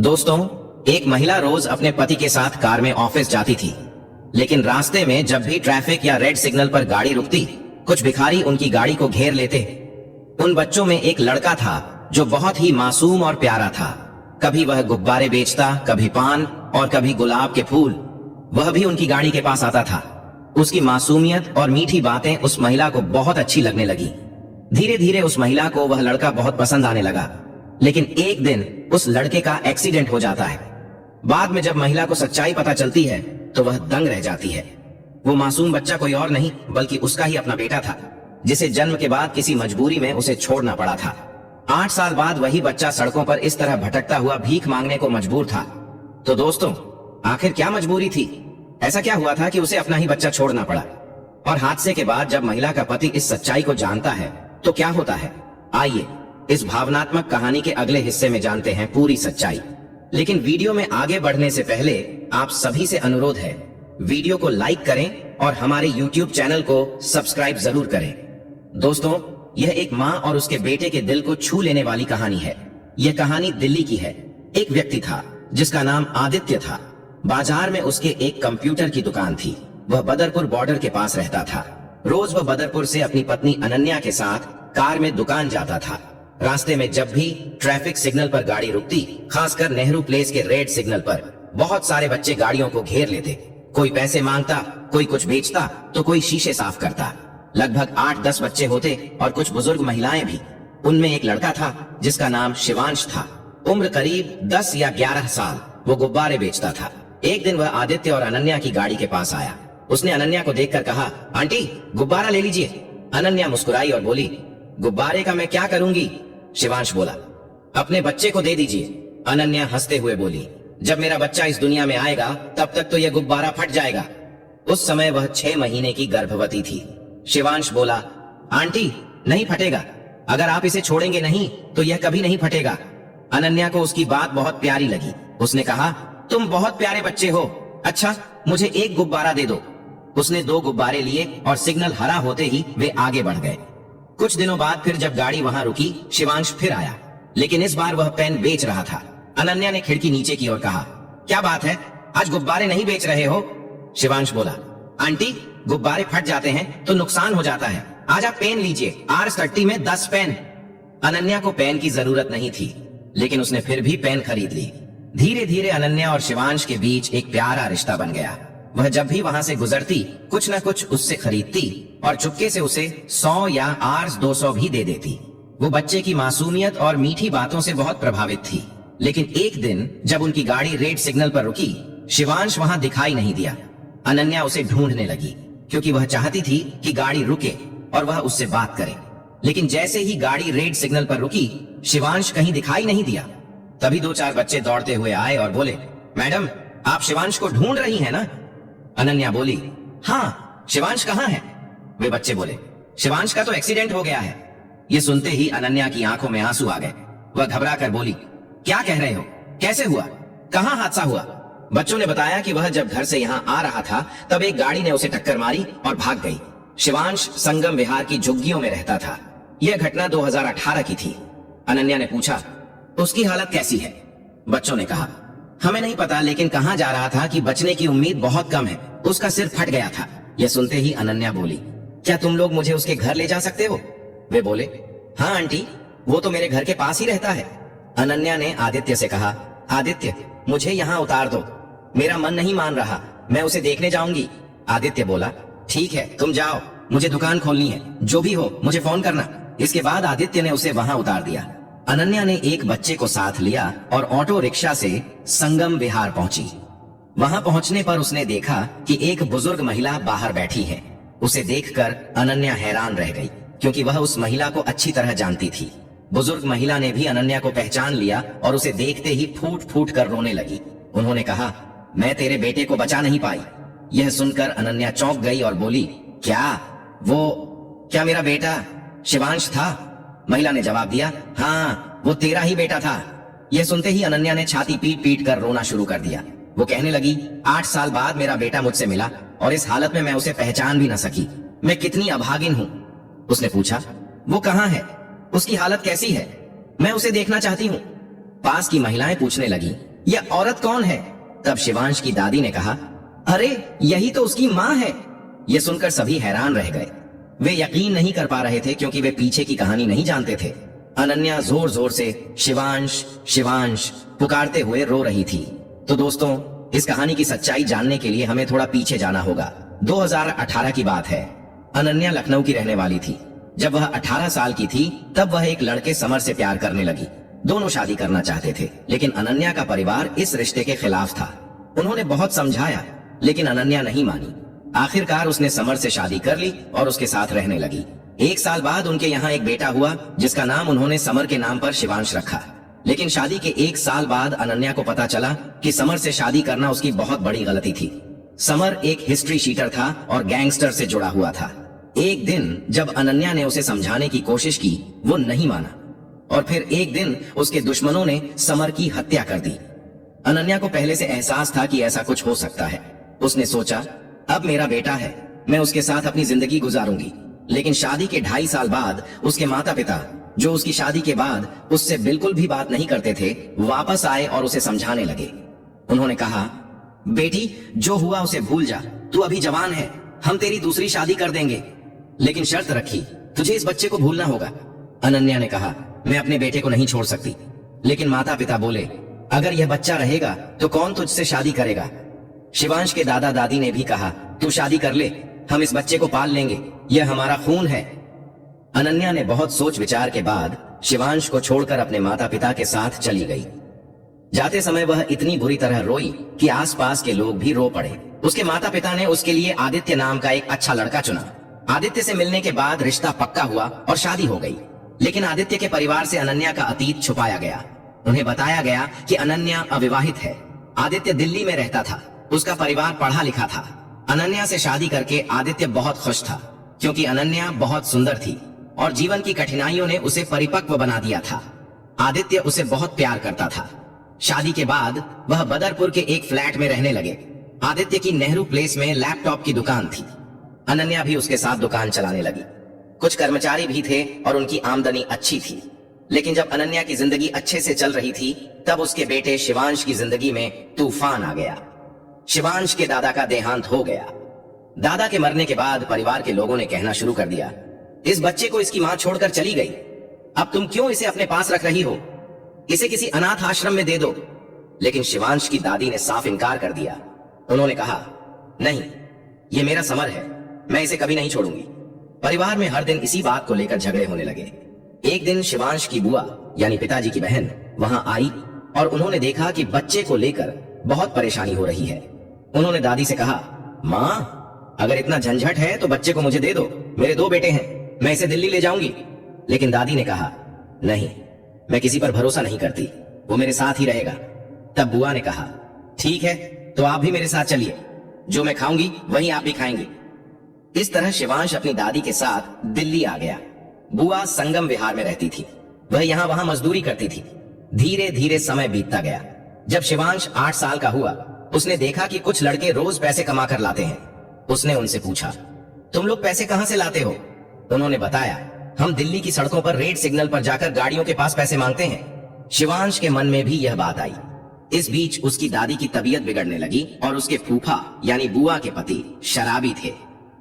दोस्तों, एक महिला रोज अपने पति के साथ कार में ऑफिस जाती थी, लेकिन रास्ते में जब भी ट्रैफिक या रेड सिग्नल पर गाड़ी रुकती, कुछ भिखारी उनकी गाड़ी को घेर लेते। उन बच्चों में एक लड़का था जो बहुत ही मासूम और प्यारा था। कभी वह गुब्बारे बेचता, कभी पान और कभी गुलाब के फूल। वह भी उनकी गाड़ी के पास आता था। उसकी मासूमियत और मीठी बातें उस महिला को बहुत अच्छी लगने लगी। धीरे धीरे उस महिला को वह लड़का बहुत पसंद आने लगा। लेकिन एक दिन उस लड़के का एक्सीडेंट हो जाता है। बाद में जब महिला को सच्चाई पता चलती है तो वह दंग रह जाती है। वो मासूम बच्चा कोई और नहीं बल्कि उसका ही अपना बेटा था, जिसे जन्म के बाद किसी मजबूरी में उसे छोड़ना पड़ा था। 8 साल बाद वही बच्चा सड़कों पर इस तरह भटकता हुआ भीख मांगने को मजबूर था। तो दोस्तों, आखिर क्या मजबूरी थी? ऐसा क्या हुआ था कि उसे अपना ही बच्चा छोड़ना पड़ा? और हादसे के बाद जब महिला का पति इस सच्चाई को जानता है तो क्या होता है? आइए इस भावनात्मक कहानी के अगले हिस्से में जानते हैं पूरी सच्चाई। लेकिन वीडियो में आगे बढ़ने से पहले आप सभी से अनुरोध है, वीडियो को लाइक करें और हमारे YouTube चैनल को सब्सक्राइब जरूर करें। दोस्तों, यह एक माँ और उसके बेटे के दिल को छू लेने वाली कहानी है। यह कहानी दिल्ली की है। एक व्यक्ति था जिसका नाम आदित्य था। बाजार में उसके एक कंप्यूटर की दुकान थी। वह बदरपुर बॉर्डर के पास रहता था। रोज वह बदरपुर से अपनी पत्नी अनन्या के साथ कार में दुकान जाता था। रास्ते में जब भी ट्रैफिक सिग्नल पर गाड़ी रुकती, खासकर नेहरू प्लेस के रेड सिग्नल पर, बहुत सारे बच्चे गाड़ियों को घेर लेते। कोई पैसे मांगता, कोई कुछ बेचता तो कोई शीशे साफ करता। लगभग 8-10 बच्चे होते और कुछ बुजुर्ग महिलाएं भी। उनमें एक लड़का था जिसका नाम शिवांश था। उम्र करीब 10 या 11 साल। वो गुब्बारे बेचता था। एक दिन वह आदित्य और अनन्या की गाड़ी के पास आया। उसने अनन्या को देखकर कहा, आंटी, गुब्बारा ले लीजिए। अनन्या मुस्कुराई और बोली, गुब्बारे का मैं क्या करूंगी? शिवांश बोला, अपने बच्चे को दे दीजिए। अनन्या हंसते हुए बोली, जब मेरा बच्चा इस दुनिया में आएगा तब तक तो यह गुब्बारा फट जाएगा। उस समय वह 6 महीने की गर्भवती थी। शिवांश बोला, आंटी, नहीं फटेगा। अगर आप इसे छोड़ेंगे नहीं तो यह कभी नहीं फटेगा। अनन्या को उसकी बात बहुत प्यारी लगी। उसने कहा, तुम बहुत प्यारे बच्चे हो। अच्छा, मुझे एक गुब्बारा दे दो। उसने 2 गुब्बारे लिए और सिग्नल हरा होते ही वे आगे बढ़ गए। कुछ दिनों बाद फिर जब गाड़ी वहां रुकी, शिवांश फिर आया, लेकिन इस बार वह पेन बेच रहा था। अनन्या ने खिड़की नीचे की और कहा, क्या बात है, आज गुब्बारे नहीं बेच रहे हो? शिवांश बोला, आंटी, गुब्बारे फट जाते हैं तो नुकसान हो जाता है। आज आप पेन लीजिए, R30 में 10 पेन। अनन्या को पेन की जरूरत नहीं थी, लेकिन उसने फिर भी पेन खरीद ली। धीरे धीरे अनन्या और शिवांश के बीच एक प्यारा रिश्ता बन गया। वह जब भी वहां से गुजरती कुछ न कुछ उससे खरीदती और चुपके से उसे 100 या R200 भी दे देती। वो बच्चे की मासूमियत और मीठी बातों से बहुत प्रभावित थी। लेकिन एक दिन जब उनकी गाड़ी रेड सिग्नल पर रुकी, शिवांश वहां दिखाई नहीं दिया। अनन्या उसे ढूंढने लगी क्योंकि वह चाहती थी कि गाड़ी रुके और वह उससे बात करे। लेकिन जैसे ही गाड़ी रेड सिग्नल पर रुकी, शिवांश कहीं दिखाई नहीं दिया। तभी 2-4 बच्चे दौड़ते हुए आए और बोले, मैडम, आप शिवांश को ढूंढ रही हैं ना? अनन्या बोली, हाँ, शिवांश कहाँ है? वे बच्चे बोले, शिवांश का तो एक्सीडेंट हो गया है। ये सुनते ही अनन्या की आंखों में आंसू आ गए। वह घबरा कर बोली, क्या कह रहे हो? कैसे हुआ? कहाँ हादसा हुआ? बच्चों ने बताया कि वह जब घर से यहाँ आ रहा था तब एक गाड़ी ने उसे टक्कर मारी और भाग गई। शिवांश संगम विहार की झुग्गियों में रहता था। यह घटना 2018 की थी। अनन्या ने पूछा, उसकी हालत कैसी है? बच्चों ने कहा, हमें नहीं पता, लेकिन कहा जा रहा था कि बचने की उम्मीद बहुत कम है। उसका सिर फट गया था। यह सुनते ही अनन्या बोली, क्या तुम लोग मुझे उसके घर ले जा सकते हो? वे बोले, हाँ आंटी, वो तो मेरे घर के पास ही रहता है। अनन्या ने आदित्य से कहा, आदित्य, मुझे यहाँ उतार दो, मेरा मन नहीं मान रहा, मैं उसे देखने जाऊंगी। आदित्य बोला, ठीक है, तुम जाओ, मुझे दुकान खोलनी है, जो भी हो मुझे फोन करना। इसके बाद आदित्य ने उसे वहां उतार दिया। अनन्या ने एक बच्चे को साथ लिया और ऑटो रिक्शा से संगम विहार पहुंची। वहां पहुंचने पर उसने देखा कि एक बुजुर्ग महिला बाहर बैठी है। उसे देखकर अनन्या हैरान रह गई क्योंकि वह उस महिला को अच्छी तरह जानती थी। बुजुर्ग महिला ने भी अनन्या को पहचान लिया और उसे देखते ही फूट फूट कर रोने लगी। उन्होंने कहा, मैं तेरे बेटे को बचा नहीं पाई। यह सुनकर अनन्या चौंक गई और बोली, क्या मेरा बेटा शिवांश था? महिला ने जवाब दिया, हाँ, वो तेरा ही बेटा था। यह सुनते ही अनन्या ने छाती पीट पीट कर रोना शुरू कर दिया। वो कहने लगी, 8 साल बाद मेरा बेटा मुझसे मिला और इस हालत में मैं उसे पहचान भी न सकी। मैं कितनी अभागिन हूँ। उसने पूछा, वो कहाँ है? उसकी हालत कैसी है? मैं उसे देखना चाहती हूँ। पास की महिलाएं पूछने लगी, यह औरत कौन है? तब शिवांश की दादी ने कहा, अरे यही तो उसकी माँ है। यह सुनकर सभी हैरान रह गए। वे यकीन नहीं कर पा रहे थे क्योंकि वे पीछे की कहानी नहीं जानते थे। अनन्या जोर जोर से शिवांश शिवांश पुकारते हुए रो रही थी। तो दोस्तों, इस कहानी की सच्चाई जानने के लिए हमें थोड़ा पीछे जाना होगा। 2018 की बात है। अनन्या लखनऊ की रहने वाली थी। जब वह 18 साल की थी तब वह एक लड़के समर से प्यार करने लगी। दोनों शादी करना चाहते थे, लेकिन अनन्या का परिवार इस रिश्ते के खिलाफ था। उन्होंने बहुत समझाया, लेकिन अनन्या नहीं मानी। आखिरकार उसने समर से शादी कर ली और उसके साथ रहने लगी। 1 साल बाद उनके यहाँ एक बेटा हुआ जिसका नाम उन्होंने समर के नाम पर शिवांश रखा। लेकिन शादी के 1 साल बाद अनन्या को पता चला कि समर से शादी करना उसकी बहुत बड़ी गलती थी। समर एक हिस्ट्री शीटर था और गैंगस्टर से जुड़ा हुआ था। एक दिन जब अनन्या ने उसे समझाने की कोशिश की, वो नहीं माना और फिर एक दिन उसके दुश्मनों ने समर की हत्या कर दी। अनन्या को पहले से एहसास था कि ऐसा कुछ हो सकता है। उसने सोचा, अब मेरा बेटा है, मैं उसके साथ अपनी जिंदगी गुजारूंगी। लेकिन शादी के 2.5 साल बाद उसके माता पिता, जो उसकी शादी के बाद उससे बिल्कुल भी बात नहीं करते थे, वापस आए और उसे समझाने लगे। उन्होंने कहा, बेटी जो हुआ उसे भूल जा, तू अभी जवान है, हम तेरी दूसरी शादी कर देंगे, लेकिन शर्त रखी, तुझे इस बच्चे को भूलना होगा। अनन्या ने कहा, मैं अपने बेटे को नहीं छोड़ सकती। लेकिन माता पिता बोले, अगर यह बच्चा रहेगा तो कौन तुझसे शादी करेगा? शिवांश के दादा दादी ने भी कहा, तू शादी कर ले, हम इस बच्चे को पाल लेंगे, यह हमारा खून है। अनन्या ने बहुत सोच विचार के बाद शिवांश को छोड़कर अपने माता पिता के साथ चली गई। जाते समय वह इतनी बुरी तरह रोई कि आसपास के लोग भी रो पड़े। उसके माता पिता ने उसके लिए आदित्य नाम का एक अच्छा लड़का चुना। आदित्य से मिलने के बाद रिश्ता पक्का हुआ और शादी हो गई। लेकिन आदित्य के परिवार से अनन्या का अतीत छुपाया गया। उन्हें बताया गया कि अनन्या अविवाहित है। आदित्य दिल्ली में रहता था, उसका परिवार पढ़ा लिखा था। अनन्या से शादी करके आदित्य बहुत खुश था, क्योंकि अनन्या बहुत सुंदर थी और जीवन की कठिनाइयों ने उसे परिपक्व बना दिया था। आदित्य उसे बहुत प्यार करता था। शादी के बाद वह बदरपुर के एक फ्लैट में रहने लगे। आदित्य की नेहरू प्लेस में लैपटॉप की दुकान थी। अनन्या भी उसके साथ दुकान चलाने लगी। कुछ कर्मचारी भी थे और उनकी आमदनी अच्छी थी। लेकिन जब अनन्या की जिंदगी अच्छे से चल रही थी, तब उसके बेटे शिवांश की जिंदगी में तूफान आ गया। शिवांश के दादा का देहांत हो गया। दादा के मरने के बाद परिवार के लोगों ने कहना शुरू कर दिया, इस बच्चे को इसकी मां छोड़कर चली गई, अब तुम क्यों इसे अपने पास रख रही हो? इसे किसी अनाथ आश्रम में दे दो। लेकिन शिवांश की दादी ने साफ इनकार कर दिया। उन्होंने कहा, नहीं, ये मेरा समर है, मैं इसे कभी नहीं छोड़ूंगी। परिवार में हर दिन इसी बात को लेकर झगड़े होने लगे। एक दिन शिवांश की बुआ यानी पिताजी की बहन वहां आई और उन्होंने देखा कि बच्चे को लेकर बहुत परेशानी हो रही है। उन्होंने दादी से कहा, माँ, अगर इतना झंझट है तो बच्चे को मुझे दे दो, मेरे 2 बेटे हैं, मैं इसे दिल्ली ले जाऊंगी। लेकिन दादी ने कहा, नहीं, मैं किसी पर भरोसा नहीं करती, वो मेरे साथ ही रहेगा। तब बुआ ने कहा, ठीक है, तो आप भी मेरे साथ चलिए, जो मैं खाऊंगी वही आप भी खाएंगे। इस तरह शिवांश अपनी दादी के साथ दिल्ली आ गया। बुआ संगम विहार में रहती थी, वह यहाँ वहां मजदूरी करती थी। धीरे धीरे समय बीतता गया। जब शिवांश 8 साल का हुआ, उसने देखा कि कुछ लड़के रोज पैसे कमा कर लाते हैं। उसने उनसे पूछा, तुम लोग पैसे कहां से लाते हो? उन्होंने बताया, हम दिल्ली की सड़कों पर रेड सिग्नल पर जाकर गाड़ियों के पास पैसे मांगते हैं। शिवांश के मन में भी यह बात आई। इस बीच उसकी दादी की तबीयत बिगड़ने लगी और उसके फूफा यानी बुआ के पति शराबी थे।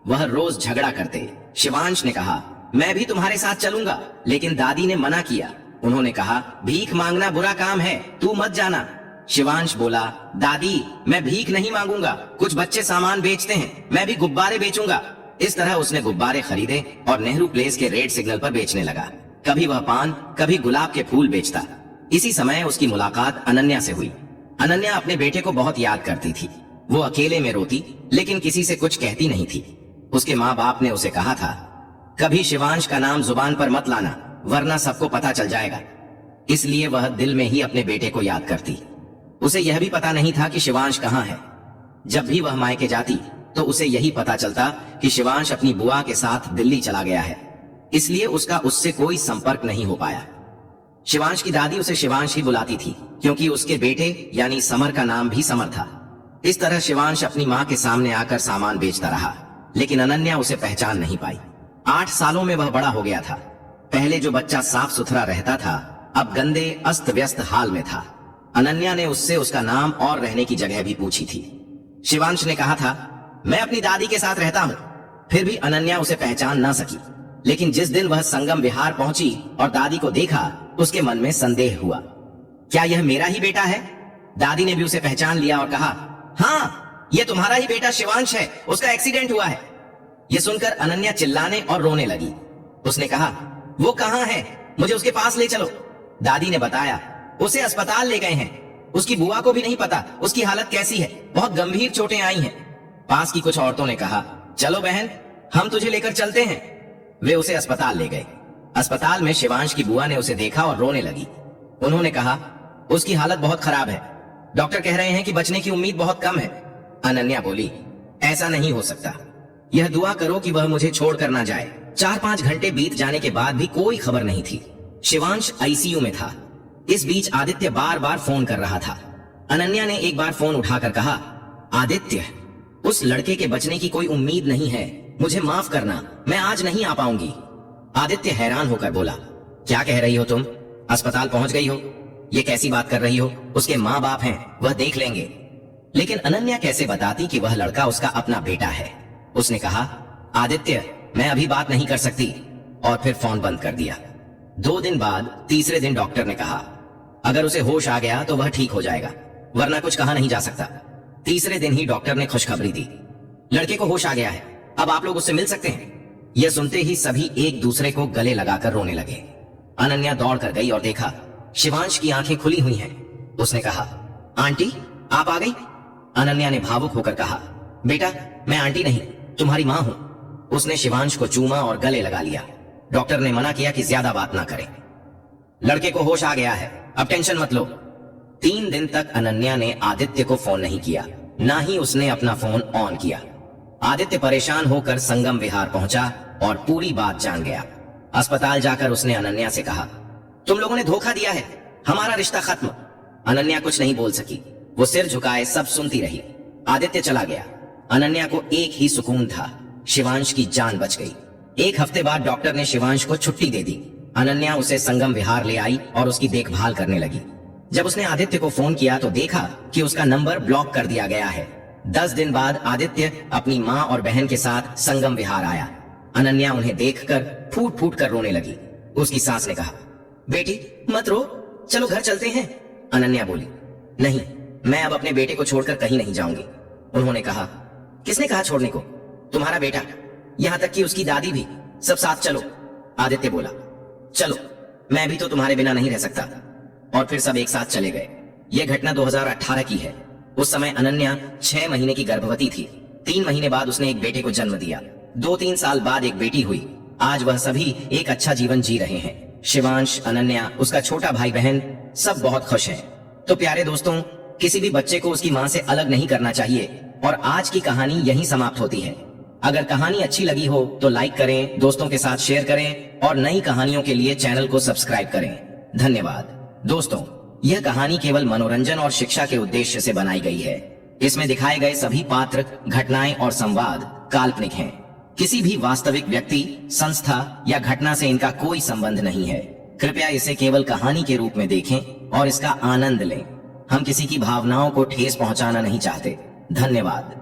वह रोज झगड़ा करते। शिवांश ने कहा, मैं भी तुम्हारे साथ चलूंगा, लेकिन दादी ने मना किया। उन्होंने कहा, भीख मांगना बुरा काम है, तू मत जाना। शिवांश बोला, दादी, मैं भीख नहीं मांगूंगा, कुछ बच्चे सामान बेचते हैं, मैं भी गुब्बारे बेचूंगा। इस तरह उसने गुब्बारे खरीदे और नेहरू प्लेस के रेड सिग्नल पर बेचने लगा। कभी वह पान, कभी गुलाब के फूल बेचता। इसी समय उसकी मुलाकात अनन्या से हुई। अनन्या अपने बेटे को बहुत याद करती थी। वो अकेले में रोती, लेकिन किसी से कुछ कहती नहीं थी। उसके माँ बाप ने उसे कहा था, कभी शिवांश का नाम जुबान पर मत लाना, वरना सबको पता चल जाएगा। इसलिए वह दिल में ही अपने बेटे को याद करती। उसे यह भी पता नहीं था कि शिवांश कहाँ है। जब भी वह मायके जाती तो उसे यही पता चलता कि शिवांश अपनी बुआ के साथ दिल्ली चला गया है, इसलिए उसका उससे कोई संपर्क नहीं हो पाया। शिवांश की दादी उसे शिवांश ही बुलाती थी, क्योंकि उसके बेटे यानी समर का नाम भी समर था। इस तरह शिवांश अपनी माँ के सामने आकर सामान बेचता रहा, लेकिन अनन्या उसे पहचान नहीं पाई। 8 सालों में वह बड़ा हो गया था। पहले जो बच्चा साफ सुथरा रहता था, अब गंदे अस्त व्यस्त हाल में था। अनन्या ने उससे उसका नाम और रहने की जगह भी पूछी थी। शिवांश ने कहा था, मैं अपनी दादी के साथ रहता हूं। फिर भी अनन्या उसे पहचान ना सकी। लेकिन जिस दिन वह संगम विहार पहुंची और दादी को देखा, उसके मन में संदेह हुआ। क्या यह मेरा ही बेटा है? दादी ने भी उसे पहचान लिया और कहा, हाँ, यह तुम्हारा ही बेटा शिवांश है, उसका एक्सीडेंट हुआ है। यह सुनकर अनन्या चिल्लाने और रोने लगी। उसने कहा, वो कहाँ है? मुझे उसके पास ले चलो। दादी ने बताया, उसे अस्पताल ले गए हैं। उसकी बुआ को भी नहीं पता उसकी हालत कैसी है, बहुत गंभीर चोटें आई हैं। पास की कुछ औरतों ने कहा, चलो बहन, हम तुझे लेकर चलते हैं। वे उसे अस्पताल ले गए। अस्पताल में शिवांश की बुआ ने उसे देखा और रोने लगी। उन्होंने कहा, उसकी हालत बहुत खराब है, डॉक्टर कह रहे हैं कि बचने की उम्मीद बहुत कम है। अनन्या बोली, ऐसा नहीं हो सकता, यह दुआ करो कि वह मुझे छोड़कर ना जाए। 4-5 घंटे बीत जाने के बाद भी कोई खबर नहीं थी। शिवांश आईसीयू में था। इस बीच आदित्य बार बार फोन कर रहा था। अनन्या ने एक बार फोन उठाकर कहा, आदित्य, उस लड़के के बचने की कोई उम्मीद नहीं है, मुझे माफ करना, मैं आज नहीं आ पाऊंगी। आदित्य हैरान होकर बोला, क्या कह रही हो तुम? अस्पताल पहुंच गई हो? ये कैसी बात कर रही हो? उसके माँ बाप हैं, वह देख लेंगे। लेकिन अनन्या कैसे बताती कि वह लड़का उसका अपना बेटा है? उसने कहा, आदित्य, मैं अभी बात नहीं कर सकती, और फिर फोन बंद कर दिया। 2 दिन बाद तीसरे दिन डॉक्टर ने कहा, अगर उसे होश आ गया तो वह ठीक हो जाएगा, वरना कुछ कहा नहीं जा सकता। तीसरे दिन ही डॉक्टर ने खुशखबरी दी, लड़के को होश आ गया है, अब आप लोग उससे मिल सकते हैं। यह सुनते ही सभी एक दूसरे को गले लगाकर रोने लगे। अनन्या दौड़ कर गई और देखा शिवांश की आंखें खुली हुई हैं। उसने कहा, आंटी, आप आ गई? अनन्या ने भावुक होकर कहा, बेटा, मैं आंटी नहीं, तुम्हारी मां हूं। उसने शिवांश को चूमा और गले लगा लिया। डॉक्टर ने मना किया कि ज्यादा बात ना करें। लड़के को होश आ गया है, अब टेंशन मत लो। 3 दिन तक अनन्या ने आदित्य को फोन नहीं किया, ना ही उसने अपना फोन ऑन किया। आदित्य परेशान होकर संगम विहार पहुंचा और पूरी बात जान गया। अस्पताल जाकर उसने अनन्या से कहा, तुम लोगों ने धोखा दिया है, हमारा रिश्ता खत्म। अनन्या कुछ नहीं बोल सकी, वो सिर झुकाए सब सुनती रही। आदित्य चला गया। अनन्या को एक ही सुकून था, शिवांश की जान बच गई। 1 हफ्ते बाद डॉक्टर ने शिवांश को छुट्टी दे दी। अनन्या उसे संगम विहार ले आई और उसकी देखभाल करने लगी। जब उसने आदित्य को फोन किया तो देखा कि उसका नंबर ब्लॉक कर दिया गया है। 10 दिन बाद आदित्य अपनी माँ और बहन के साथ संगम विहार आया। अनन्या उन्हें देखकर फूट फूट कर रोने लगी। उसकी सास ने कहा, बेटी मत रो, चलो घर चलते हैं। अनन्या बोली, नहीं, मैं अब अपने बेटे को छोड़कर कहीं नहीं जाऊंगी। उन्होंने कहा, किसने कहा छोड़ने को? तुम्हारा बेटा, यहां तक कि उसकी दादी भी, सब साथ चलो। आदित्य बोला, चलो, मैं भी तो तुम्हारे बिना नहीं रह सकता। और फिर सब एक साथ चले गए। यह घटना 2018 की है। उस समय अनन्या 6 महीने की गर्भवती थी। 3 महीने बाद उसने एक बेटे को जन्म दिया। 2-3 साल बाद एक बेटी हुई। आज वह सभी एक अच्छा जीवन जी रहे हैं। शिवांश, अनन्या, उसका छोटा भाई बहन सब बहुत खुश हैं। तो प्यारे दोस्तों, किसी भी बच्चे को उसकी माँ से अलग नहीं करना चाहिए। और आज की कहानी यहीं समाप्त होती है। अगर कहानी अच्छी लगी हो तो लाइक करें, दोस्तों के साथ शेयर करें और नई कहानियों के लिए चैनल को सब्सक्राइब करें। धन्यवाद। दोस्तों, यह कहानी केवल मनोरंजन और शिक्षा के उद्देश्य से बनाई गई है। इसमें दिखाए गए सभी पात्र, घटनाएं और संवाद काल्पनिक हैं। किसी भी वास्तविक व्यक्ति, संस्था या घटना से इनका कोई संबंध नहीं है। कृपया इसे केवल कहानी के रूप में देखें और इसका आनंद लें। हम किसी की भावनाओं को ठेस पहुंचाना नहीं चाहते। धन्यवाद।